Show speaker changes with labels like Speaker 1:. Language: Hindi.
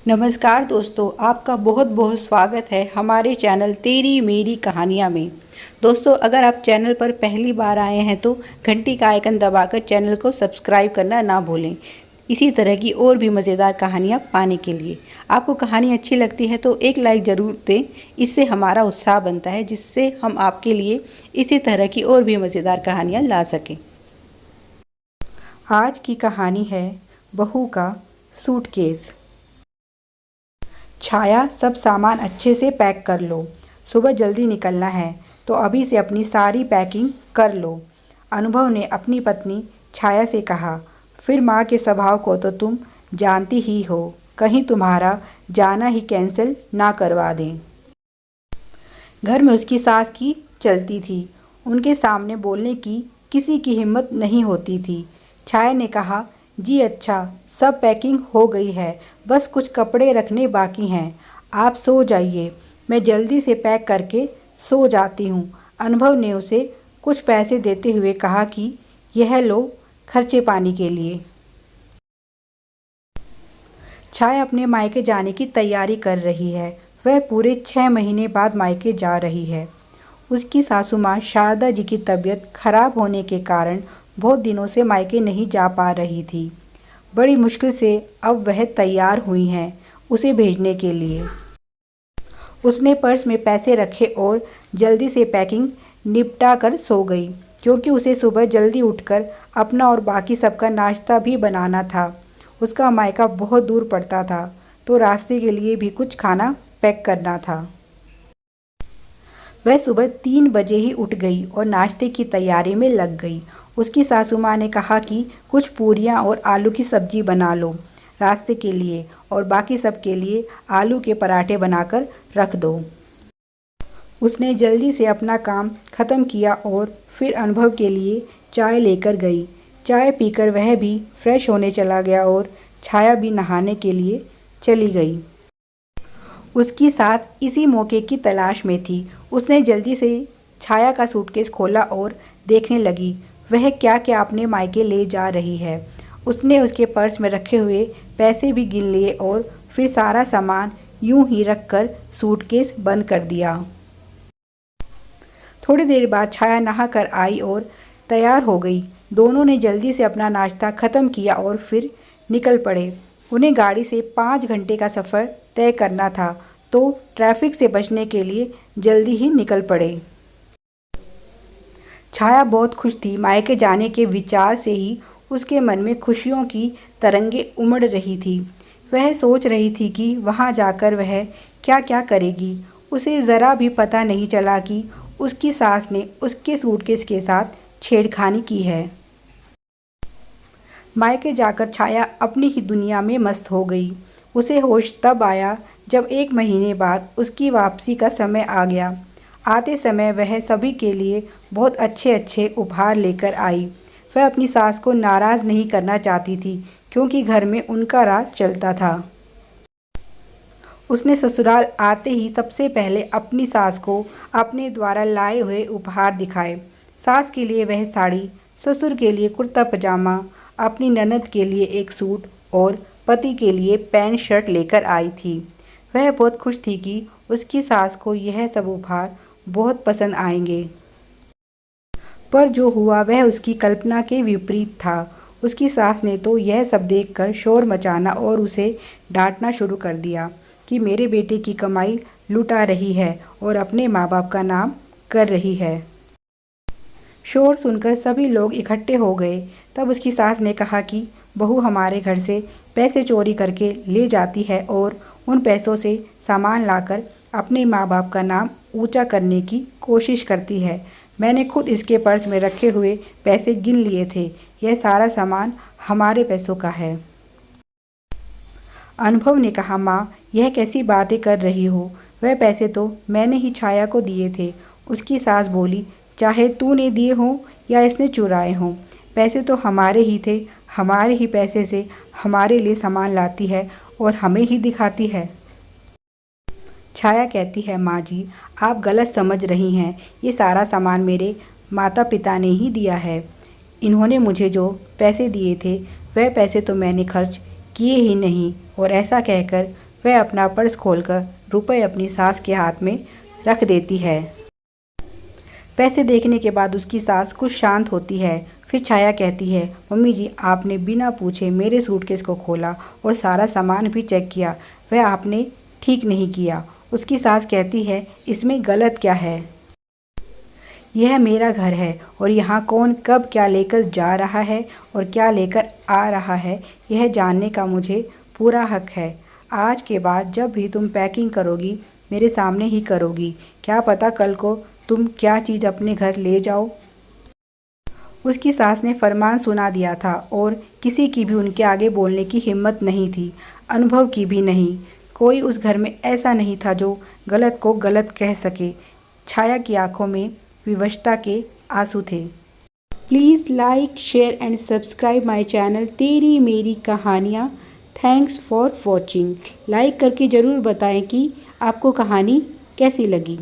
Speaker 1: नमस्कार दोस्तों, आपका बहुत बहुत स्वागत है हमारे चैनल तेरी मेरी कहानियाँ में। दोस्तों, अगर आप चैनल पर पहली बार आए हैं तो घंटी का आइकन दबाकर चैनल को सब्सक्राइब करना ना भूलें। इसी तरह की और भी मज़ेदार कहानियाँ पाने के लिए आपको कहानी अच्छी लगती है तो एक लाइक ज़रूर दें। इससे हमारा उत्साह बनता है, जिससे हम आपके लिए इसी तरह की और भी मज़ेदार कहानियाँ ला सकें। आज की कहानी है बहू का सूटकेस। छाया, सब सामान अच्छे से पैक कर लो, सुबह जल्दी निकलना है तो अभी से अपनी सारी पैकिंग कर लो। अनुभव ने अपनी पत्नी छाया से कहा। फिर माँ के स्वभाव को तो तुम जानती ही हो, कहीं तुम्हारा जाना ही कैंसिल ना करवा दें। घर में उसकी सास की चलती थी, उनके सामने बोलने की किसी की हिम्मत नहीं होती थी। छाया ने कहा, जी अच्छा, सब पैकिंग हो गई है, बस कुछ कपड़े रखने बाकी हैं। आप सो जाइए, मैं जल्दी से पैक करके सो जाती हूँ। अनुभव ने उसे कुछ पैसे देते हुए कहा कि यह लो खर्चे पानी के लिए। छाया अपने मायके जाने की तैयारी कर रही है। वह पूरे 6 महीने बाद मायके जा रही है। उसकी सासू माँ शारदा जी की तबीयत खराब होने के कारण बहुत दिनों से मायके नहीं जा पा रही थी। बड़ी मुश्किल से अब वह तैयार हुई हैं उसे भेजने के लिए। उसने पर्स में पैसे रखे और जल्दी से पैकिंग निपटा कर सो गई, क्योंकि उसे सुबह जल्दी उठकर अपना और बाकी सबका नाश्ता भी बनाना था। उसका मायका बहुत दूर पड़ता था, तो रास्ते के लिए भी कुछ खाना पैक करना था। वह सुबह 3 बजे ही उठ गई और नाश्ते की तैयारी में लग गई। उसकी सासू माँ ने कहा कि कुछ पूरियाँ और आलू की सब्जी बना लो रास्ते के लिए, और बाकी सब के लिए आलू के पराठे बनाकर रख दो। उसने जल्दी से अपना काम ख़त्म किया और फिर अनुभव के लिए चाय लेकर गई। चाय पीकर वह भी फ्रेश होने चला गया और छाया भी नहाने के लिए चली गई। उसकी सास इसी मौके की तलाश में थी। उसने जल्दी से छाया का सूटकेस खोला और देखने लगी वह क्या क्या अपने मायके ले जा रही है। उसने उसके पर्स में रखे हुए पैसे भी गिन लिए और फिर सारा सामान यूं ही रखकर सूटकेस बंद कर दिया। थोड़ी देर बाद छाया नहा कर आई और तैयार हो गई। दोनों ने जल्दी से अपना नाश्ता ख़त्म किया और फिर निकल पड़े। उन्हें गाड़ी से 5 घंटे का सफ़र तय करना था, तो ट्रैफिक से बचने के लिए जल्दी ही निकल पड़े। छाया बहुत खुश थी। मायके जाने के विचार से ही उसके मन में खुशियों की तरंगें उमड़ रही थी। वह सोच रही थी कि वहाँ जाकर वह क्या क्या करेगी। उसे ज़रा भी पता नहीं चला कि उसकी सास ने उसके सूटकेस के साथ छेड़खानी की है। मायके जाकर छाया अपनी ही दुनिया में मस्त हो गई। उसे होश तब आया जब 1 महीने बाद उसकी वापसी का समय आ गया। आते समय वह सभी के लिए बहुत अच्छे अच्छे उपहार लेकर आई। वह अपनी सास को नाराज़ नहीं करना चाहती थी, क्योंकि घर में उनका राज चलता था। उसने ससुराल आते ही सबसे पहले अपनी सास को अपने द्वारा लाए हुए उपहार दिखाए। सास के लिए वह साड़ी, ससुर के लिए कुर्ता पजामा, अपनी ननद के लिए एक सूट और पति के लिए पैंट शर्ट लेकर आई थी। वह बहुत खुश थी कि उसकी सास को यह सब उपहार बहुत पसंद आएंगे। पर जो हुआ वह उसकी कल्पना के विपरीत था। उसकी सास ने तो यह सब देखकर शोर मचाना और उसे डांटना शुरू कर दिया कि मेरे बेटे की कमाई लुटा रही है और अपने माँ बाप का नाम कर रही है। शोर सुनकर सभी लोग इकट्ठे हो गए। तब उसकी सास ने कहा कि बहू हमारे घर से पैसे चोरी करके ले जाती है और उन पैसों से सामान लाकर अपने माँ बाप का नाम ऊंचा करने की कोशिश करती है। मैंने खुद इसके पर्स में रखे हुए पैसे गिन लिए थे। यह सारा सामान हमारे पैसों का है। अनुभव ने कहा, माँ, यह कैसी बातें कर रही हो? वह पैसे तो मैंने ही छाया को दिए थे। उसकी सास बोली, चाहे तूने दिए हों या इसने चुराए हों, पैसे तो हमारे ही थे। हमारे ही पैसे से हमारे लिए सामान लाती है और हमें ही दिखाती है। छाया कहती है, माँ जी, आप गलत समझ रही हैं। ये सारा सामान मेरे माता पिता ने ही दिया है। इन्होंने मुझे जो पैसे दिए थे वह पैसे तो मैंने खर्च किए ही नहीं। और ऐसा कहकर वह अपना पर्स खोलकर रुपए अपनी सास के हाथ में रख देती है। पैसे देखने के बाद उसकी सास कुछ शांत होती है। फिर छाया कहती है, मम्मी जी, आपने बिना पूछे मेरे सूटकेस को खोला और सारा सामान भी चेक किया। वह आपने ठीक नहीं किया। उसकी सास कहती है, इसमें गलत क्या है? यह मेरा घर है और यहाँ कौन कब क्या लेकर जा रहा है और क्या लेकर आ रहा है, यह जानने का मुझे पूरा हक है। आज के बाद जब भी तुम पैकिंग करोगी मेरे सामने ही करोगी। क्या पता कल को तुम क्या चीज़ अपने घर ले जाओ। उसकी सास ने फरमान सुना दिया था और किसी की भी उनके आगे बोलने की हिम्मत नहीं थी, अनुभव की भी नहीं। कोई उस घर में ऐसा नहीं था जो गलत को गलत कह सके। छाया की आंखों में विवशता के आंसू थे। Please like, share and subscribe my channel तेरी मेरी कहानियाँ। Thanks for watching. लाइक करके ज़रूर बताएं कि आपको कहानी कैसी लगी।